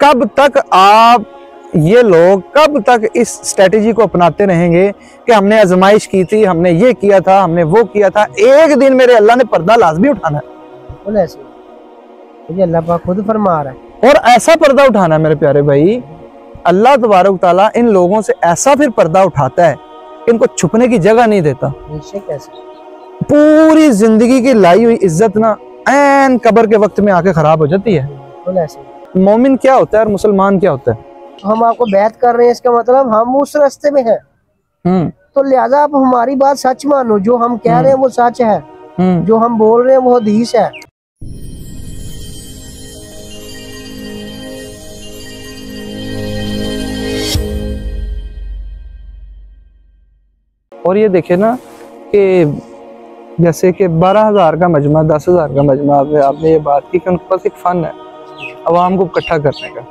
कब तक आप ये लोग कब तक इस स्ट्रेटेजी को अपनाते रहेंगे कि हमने आजमाइश की थी, हमने ये किया था, हमने वो किया था। एक दिन मेरे अल्लाह ने पर्दा लाजमी उठाना है, मुझे अल्लाह पाक खुद फरमा रहा है। और ऐसा पर्दा उठाना है मेरे प्यारे भाई। अल्लाह तबारक ताला इन लोगों से ऐसा फिर पर्दा उठाता है, इनको छुपने की जगह नहीं देता। पूरी जिंदगी की लाई हुई इज्जत ना ऐन कब्र के वक्त में आके खराब हो जाती है। मोमिन क्या होता है और मुसलमान क्या होता है? हम आपको बैत कर रहे हैं, इसका मतलब हम उस रास्ते में हैं, तो लिहाजा आप हमारी बात सच मानो। जो हम कह रहे हैं वो सच है, जो हम बोल रहे हैं वो हदीस है। और ये देखे ना कि जैसे कि 12,000 का मजमा, 10,000 का मजमा, आपने ये बात की कि उनके पास एक फन है अवाम को इकट्ठा करने का।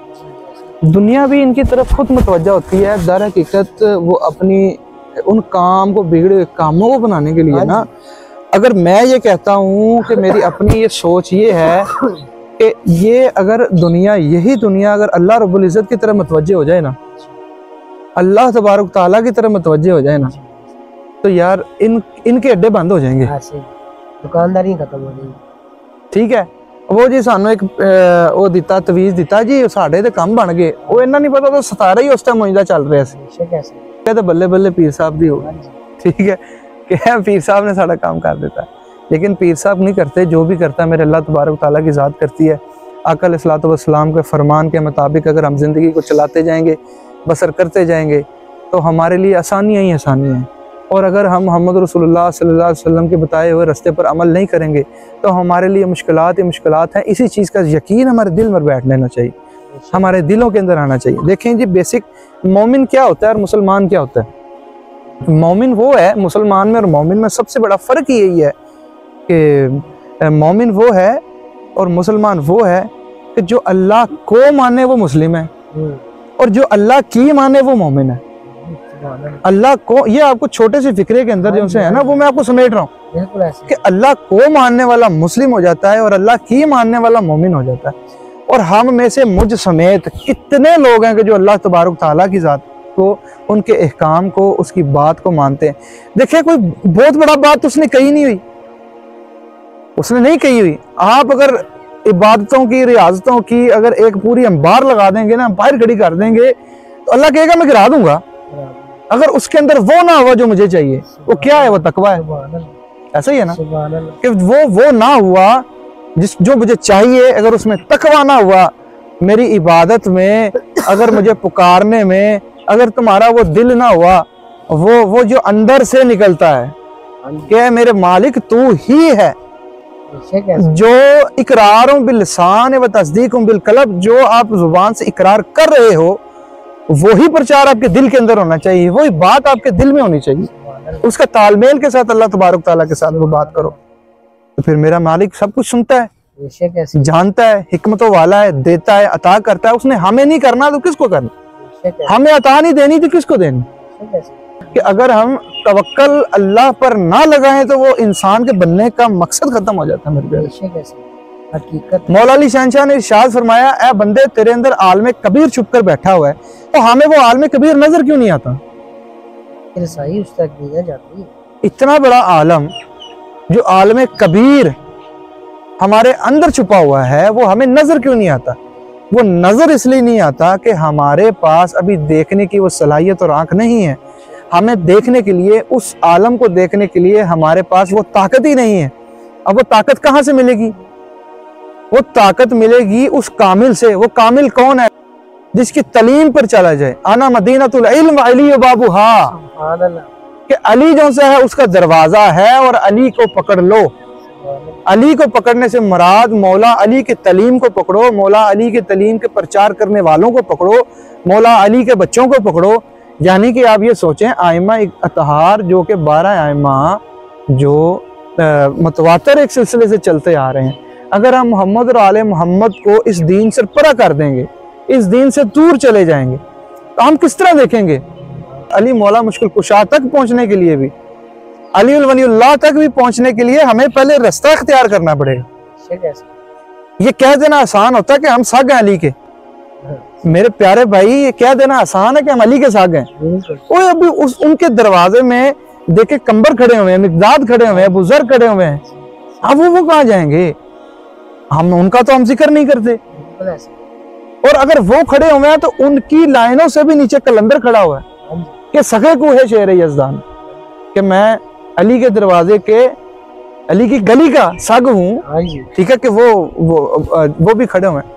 दुनिया भी इनकी तरफ खुद मुतवज्जा होती है। दर हकीकत वो अपनी उन काम को, बिगड़े हुए कामों को बनाने के लिए ना, अगर मैं ये कहता हूँ कि मेरी अपनी ये सोच ये है कि ये अगर दुनिया, यही दुनिया अगर अल्लाह रब्बुल इज़्ज़त की तरफ मुतवज्जे हो जाए ना, अल्लाह तबारक ताला की तरफ मुतवज्जे हो जाए ना, तो यार इनके अड्डे बंद हो जाएंगे, दुकानदारी खत्म हो जाएगी। ठीक है, वो जी सानू एक वो दिता तवीज दिता जी, साढ़े ते काम बन गए। वो इन्ना नहीं पता तो 17 ही उस टाइम मुझदा चल रहा सी, तो बल्ले बल्ले पीर साहब दी हो। ठीक है कि पीर साहब ने सारा काम कर देता, लेकिन पीर साहब नहीं करते। जो भी करता है मेरे अल्लाह तबारक ताला की ज़ात करती है। आका अलैहिस्सलातु वस्सलाम के फरमान के मुताबिक अगर हम जिंदगी को चलाते जाएंगे, बसर करते जाएंगे, तो हमारे लिए आसानियाँ ही आसानियाँ हैं। और अगर हम मोहम्मद रसूलुल्लाह सल्लल्लाहु अलैहि वसल्लम के बताए हुए रास्ते पर अमल नहीं करेंगे तो हमारे लिए मुश्किलात ही मुश्किलात हैं। इसी चीज़ का यकीन हमारे दिल में बैठ लेना चाहिए, हमारे दिलों के अंदर आना चाहिए। देखें जी, बेसिक मोमिन क्या होता है और मुसलमान क्या होता है? मोमिन वो है, मुसलमान में और मोमिन में सबसे बड़ा फ़र्क यही है कि मोमिन वो है और मुसलमान वो है कि जो अल्लाह को माने वो मुस्लिम है, और जो अल्लाह की माने वो मोमिन है। अल्लाह को, ये आपको छोटे से फिक्रे के अंदर जो से है ना, वो मैं आपको समेट रहा हूँ कि अल्लाह को मानने वाला मुस्लिम हो जाता है और अल्लाह की मानने वाला मोमिन हो जाता है। और हम में से, मुझ समेत, कितने लोग हैं कि जो अल्लाह तबारक ताला की ज़ात को, उनके अहकाम को, उसकी बात को मानते हैं। देखिए, कोई बहुत बड़ा बात उसने कही नहीं हुई, उसने नहीं कही हुई। आप अगर इबादतों की, रियाजतों की अगर एक पूरी अंबार लगा देंगे ना, अंपायर खड़ी कर देंगे, तो अल्लाह कहेगा मैं गिरा दूंगा। अगर उसके अंदर वो ना हुआ जो मुझे चाहिए, वो क्या है? वो तकवा है। ऐसा ही है ना कि वो ना हुआ जो मुझे चाहिए। अगर उसमें तकवा ना हुआ, मेरी इबादत में, अगर मुझे पुकारने में अगर तुम्हारा वो दिल ना हुआ, वो जो अंदर से निकलता है कि मेरे मालिक तू ही है, जो इकरार बिल लिसान व तस्दीक बिल कल्ब, जो आप जुबान से इकरार कर रहे हो, वही प्रचार आपके दिल के अंदर होना चाहिए, वही बात आपके दिल में होनी चाहिए। उसका तालमेल के साथ अल्लाह तबारक ताला के साथ वो बात करो, तो फिर मेरा मालिक सब कुछ सुनता है, जानता है, हिकमतों वाला है, देता है, अता करता है। उसने हमें नहीं करना तो किसको करना? हमें अता नहीं देनी तो किसको देनी? कि अगर हम तवक्कल अल्लाह पर ना लगाएं तो वो इंसान के बनने का मकसद खत्म हो जाता है मेरे प्यारे। मौला अली शहंशाह ने इरशाद फरमाया, ऐ बंदे, तेरे अंदर आलम कबीर छुप कर बैठा हुआ है, तो हमें वो आलम कबीर नजर क्यों नहीं आता? इतना बड़ा आलम, जो आलम कबीर हमारे अंदर छुपा हुआ है, वो हमें नजर क्यों नहीं आता? वो नजर इसलिए नहीं आता कि हमारे पास अभी देखने की वो सलाहियत और आंख नहीं है। हमें देखने के लिए, उस आलम को देखने के लिए हमारे पास वो ताकत ही नहीं है। अब वो ताकत कहाँ से मिलेगी? वो ताकत मिलेगी उस कामिल से। वो कामिल कौन है? जिसकी तलीम पर चला जाए। आना मदीनतुल इल्म अली बाबूहा, कि अली जो सा है उसका दरवाजा है, और अली को पकड़ लो। अली को पकड़ने से मुराद मौला अली के तलीम को पकड़ो, मौला अली के तलीम के प्रचार करने वालों को पकड़ो, मौला अली के बच्चों को पकड़ो। यानी कि आप ये सोचें, आइमा अतहार जो कि 12 आइमा जो मुतवातर एक सिलसिले से चलते आ रहे हैं, अगर हम मोहम्मद और आले मोहम्मद को इस दीन से परा कर देंगे, इस दीन से दूर चले जाएंगे, तो हम किस तरह देखेंगे? अली मौला मुश्किल कुशा तक पहुंचने के लिए भी, अली वलीउल्लाह तक भी पहुंचने के लिए हमें पहले रास्ता इख्तियार करना पड़ेगा। ये कह देना आसान होता है कि हम सग हैं अली के, मेरे प्यारे भाई ये कह देना आसान है कि हम अली के साथ हैं। वो अभी उनके दरवाजे में देखे कंबर खड़े हुए हैं, मिकदाद खड़े हुए हैं, बुजुर्ग खड़े हुए हैं, अब वो कहाँ जाएंगे? हम उनका तो हम जिक्र नहीं करते। और अगर वो खड़े हुए हैं तो उनकी लाइनों से भी नीचे कलंदर खड़ा हुआ है कि सखे को है शेर यज़दान, कि मैं अली के दरवाजे के, अली की गली का सग हूँ। ठीक है, कि वो भी खड़े हुए हैं।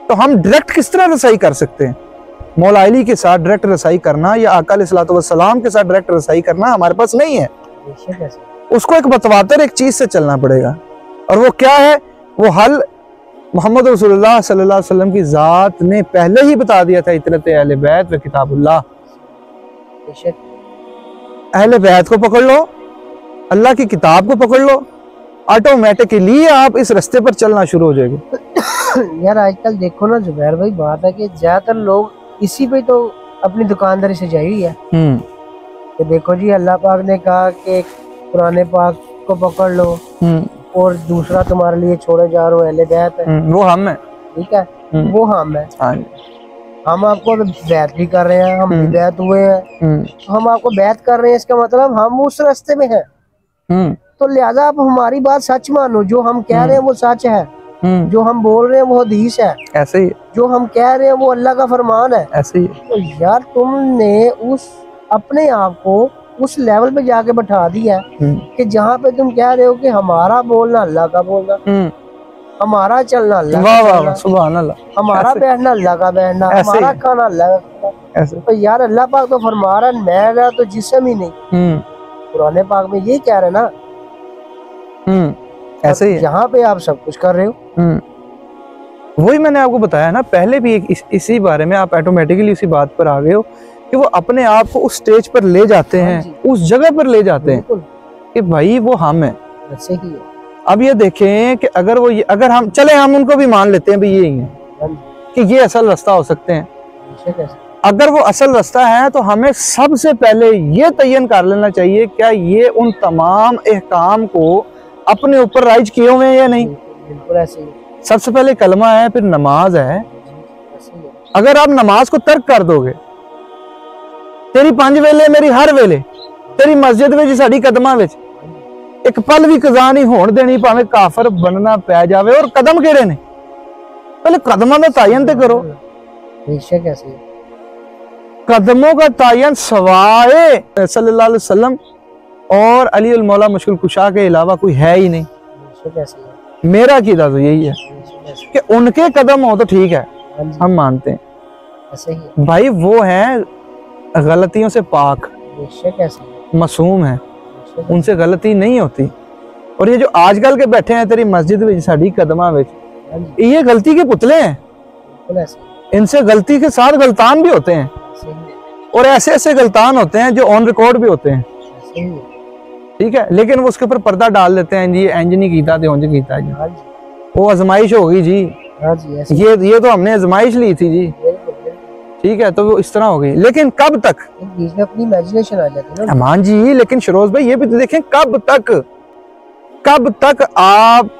तो हम डायरेक्ट किस तरह रसाई कर सकते हैं? मौला अली के साथ डायरेक्ट रसाई करना या आका अलैहिस्सलातु वस्सलाम के साथ डायरेक्ट रसाई करना हमारे पास नहीं है। उसको एक बतवातर एक चीज से चलना पड़ेगा, और वो क्या है? वो हल मोहम्मद रसूलुल्लाह सल्लल्लाहु अलैहि वसल्लम की जात ने पहले ही बता दिया था, इतरत अहले बैत व किताबुल्लाह। अहले बैत को पकड़ लो, अल्लाह की किताब को पकड़ लो, ऑटोमेटिकली आप इस रास्ते पर चलना शुरू हो जाएगी। यार आजकल देखो ना जुबैर भाई, बात है कि ज्यादातर लोग इसी पे तो अपनी दुकानदारी से जाई हुई है कि देखो जी अल्लाह पाक ने कहा कि कुरान पाक को पकड़ लो और दूसरा तुम्हारे लिए छोड़े जा रहे हो अहले बैत है, वो हम है। ठीक है, वो हम है। हम आपको बैत भी कर रहे हैं, हम भी बैत हुए हैं, तो हम आपको बैत कर रहे हैं, इसका मतलब हम उस रास्ते में हैं। तो लिहाजा आप हमारी बात सच मानो, जो हम कह रहे हैं वो सच है, जो हम बोल रहे हैं वो हदीस है, ऐसे ही जो हम कह रहे हैं वो अल्लाह का फरमान है, ऐसे ही। तो यार तुमने उस अपने आप को उस लेवल पे जाके बैठा दिया कि जहाँ पे तुम कह रहे हो कि हमारा बोलना अल्लाह का बोलना, हमारा चलना अल्लाह का चलना, सुभान अल्लाह, हमारा बैठना अल्लाह का बैठना, हमारा खाना अल्लाह का खाना। तो यार अल्लाह पाक तो फरमा रहा है मेरा तो जिस्म ही नहीं, कुरान पाक में ये कह रहे ना, ऐसे ही यहाँ पे आप सब कुछ कर रहे हो। वही मैंने आपको बताया ना पहले भी इसी बारे में, आप ऑटोमेटिकली इसी बात पर आ गए हो कि वो अपने आप को उस स्टेज पर ले जाते हैं, उस जगह पर ले जाते हैं कि भाई वो हम है, ऐसे ही है। अब ये देखें कि अगर हम चले, हम उनको भी मान लेते हैं भाई ये ही है कि ये असल रास्ता हो सकते हैं। अगर वो असल रास्ता है तो हमें सबसे पहले ये तयन कर लेना चाहिए क्या ये उन तमाम एहकाम को अपने ऊपर राइज किए हुए हैं या नहीं। बिल्कुल ऐसे ही। सबसे पहले कलमा है, फिर नमाज है। अगर आप नमाज को तर्क कर दोगे, तेरी 5 वेले मेरी हर वेले तेरी मस्जिद में साड़ी कदमां विच एक पल भी कज़ा नहीं होण देनी, भावें काफर बनना पै जावे। और कदम केड़े ने? पहले कदमां दा तायन ते करो। बेशक ऐसे ही। कदमों का तायन सवाए सल्लल्लाहु अलैहि वसल्लम और अली उल मौला मुश्किल कुशा के अलावा कोई है ही नहीं। मेरा कीदा तो यही है कि उनके कदम हो तो ठीक है, हम मानते हैं ऐसे ही। भाई वो हैं गलतियों से पाक, मासूम है, उनसे गलती नहीं होती। और ये जो आजकल के बैठे हैं तेरी मस्जिद में साड़ी कदमा में, ये गलती के पुतले हैं। इनसे गलती के साथ गलतान भी होते हैं, और ऐसे ऐसे गलतान होते हैं जो ऑन रिकॉर्ड भी होते हैं, ठीक है। लेकिन वो उसके ऊपर पर्दा डाल देते हैं जी इंज नहीं कीता ते उंज कीता जी, वो आजमाइश हो गई जी, ये तो हमने आजमाइश ली थी जी, ठीक है, तो वो इस तरह हो गई। लेकिन कब तक? बीच में अपनी इमेजिनेशन आ जाती है ना। हाँ जी, लेकिन शरोज भाई ये भी तो देखें, कब तक आप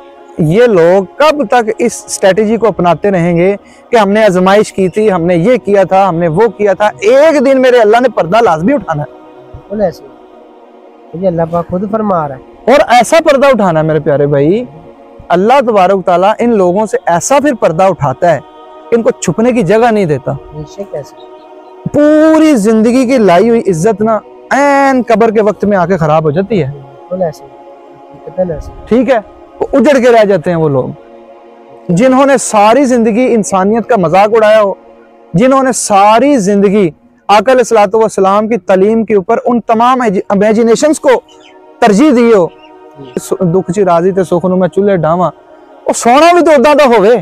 ये लोग कब तक इस स्ट्रेटेजी को अपनाते रहेंगे कि हमने आजमाइश की थी, हमने ये किया था, हमने वो किया था। एक दिन मेरे अल्लाह ने पर्दा लाजमी उठाना है, मुझे अल्लाह पाक खुद फरमा रहा है। और ऐसा पर्दा उठाना है मेरे प्यारे भाई, अल्लाह तबारक तआला इन लोगों से ऐसा फिर पर्दा उठाता है कि इनको छुपने की जगह नहीं देता। पूरी जिंदगी की लाई हुई इज्जत ना ऐन कब्र के वक्त में आके खराब हो जाती है, ठीक है। वो उजड़ के रह जाते हैं वो लोग जिन्होंने सारी जिंदगी इंसानियत का मजाक उड़ाया हो, जिन्होंने सारी जिंदगी आका अलैहिस्सलातु वस्सलाम की तालीम के ऊपर उन तमाम इमेजिनेशंस को तरजीह दी हो। दुख च राजी ते सुख नूं मैं चूल्हे डावां, वो सोना भी तो उदां दा होवे,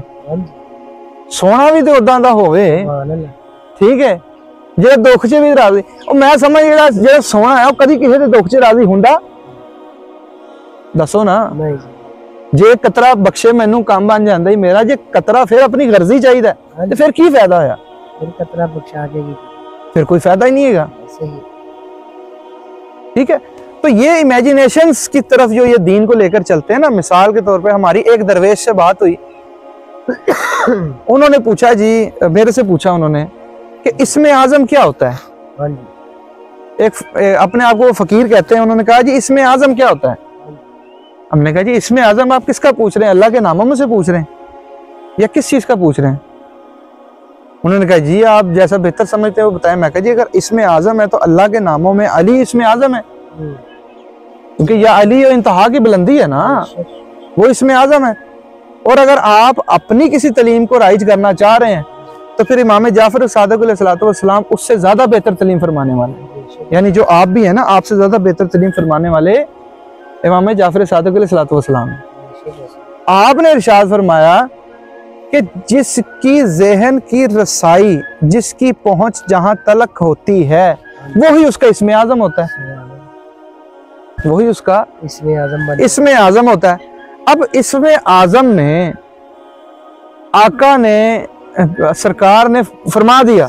सोना भी तो उदां दा होवे, ठीक है। जे दुख च भी राजी, और मैं समझ जेड़ा सोना है वो कदी किसी दे दुख च राजी हुंदा? दसो ना। जे कतरा बख्शे मैनू काम बन जांदा ही मेरा, जे कतरा फिर अपनी गर्जी चाहिए ते फिर की फायदा होया? फिर कतरा बख्शा के फिर कोई फायदा ही नहीं है, ठीक है। तो ये इमेजिनेशंस की तरफ जो ये दीन को लेकर चलते हैं ना, मिसाल के तौर पे हमारी एक दरवेश से बात हुई, उन्होंने पूछा जी, मेरे से पूछा उन्होंने कि इसमें आजम क्या होता है। हाँ जी। एक अपने आप को फकीर कहते हैं, उन्होंने कहा जी इसमें आजम क्या होता है। हमने कहा जी इसमें आजम आप किसका पूछ रहे हैं, अल्लाह के नामों में से पूछ रहे हैं या किस चीज का पूछ रहे हैं। उन्होंने कहा जी आप जैसा बेहतर समझते हैं वो बताएं। मैं कहा जी अगर इसमें आजम है तो अल्लाह के नामों में अली इसमें आजम है, क्योंकि यह अली और इंतहा की बुलंदी है ना, वो इसमें आजम है। और अगर आप अपनी किसी तलीम को राइज करना चाह रहे हैं तो फिर इमाम जाफर सादिक अलैहिस्सलाम उससे ज्यादा बेहतर तलीम फरमाने वाले, यानी जो आप भी है ना, आपसे ज्यादा बेहतर तलीम फरमाने वाले इमाम जाफर सादिक अलैहिस्सलाम। आपने इरशाद फरमाया कि जिसकी ज़हन की रसाई, जिसकी पहुंच जहां तलक होती है, वही उसका इसमें आजम होता है, वही उसका इसमें आजम होता है। अब इसमें आजम में आका ने, सरकार ने फरमा दिया,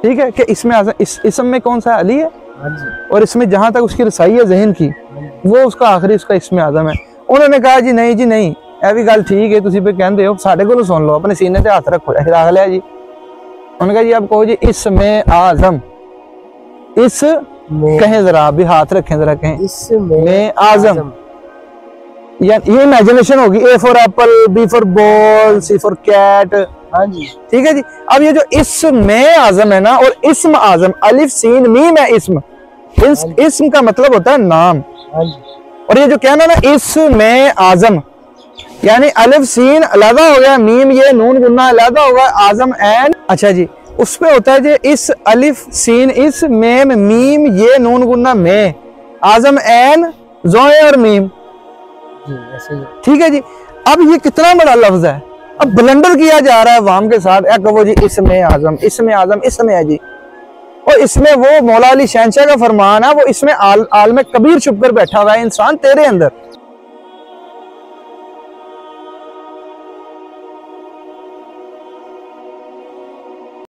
ठीक है, कि इसमें आजम, इस इसम में कौन सा है, अली है, और इसमें जहां तक उसकी रसाई है जहन की, वो उसका आखिरी उसका इसमें आजम है। उन्होंने कहा जी नहीं, यह भी गल ठीक है, तुसी पे कहंदे हो, साडे कोलों सुन लो, अपने सीने ते हाथ रखो, रख लिया जी। उन्होंने कहा जी अब कहो जी इसमें आजम, इस कहें जरा, भी हाथ रखें जरा, कहें इसमें आजम, या ये इमेजिनेशन होगी। A for apple, B for ball, C for cat. हाँ जी, ठीक है जी। अब ये जो इसमें आजम है ना, और इस्म आजम, अलिफ सीन मीम है इस्म, इस्म का मतलब होता है नाम। और ये जो कहना ना इसमें आजम, यानी अलिफ सीन अलग हो गया, मीम ये नून गुन्ना अलग होगा, आजम एन, अच्छा जी, उस पे होता है जी इस अलिफ सीन इस, मेम मीम ये नून गुन्ना में, आजम एन जोए और मीम, ठीक है जी। अब ये कितना बड़ा लफ्ज है, अब ब्लंडर किया जा रहा है वाम के साथ। कहो जी इसमें आजम, इसमें आजम इसमें है जी, और इसमें वो मौला अली शहनशाह का फरमान है, वो इसमें आलम कबीर छुप कर बैठा हुआ है इंसान तेरे अंदर।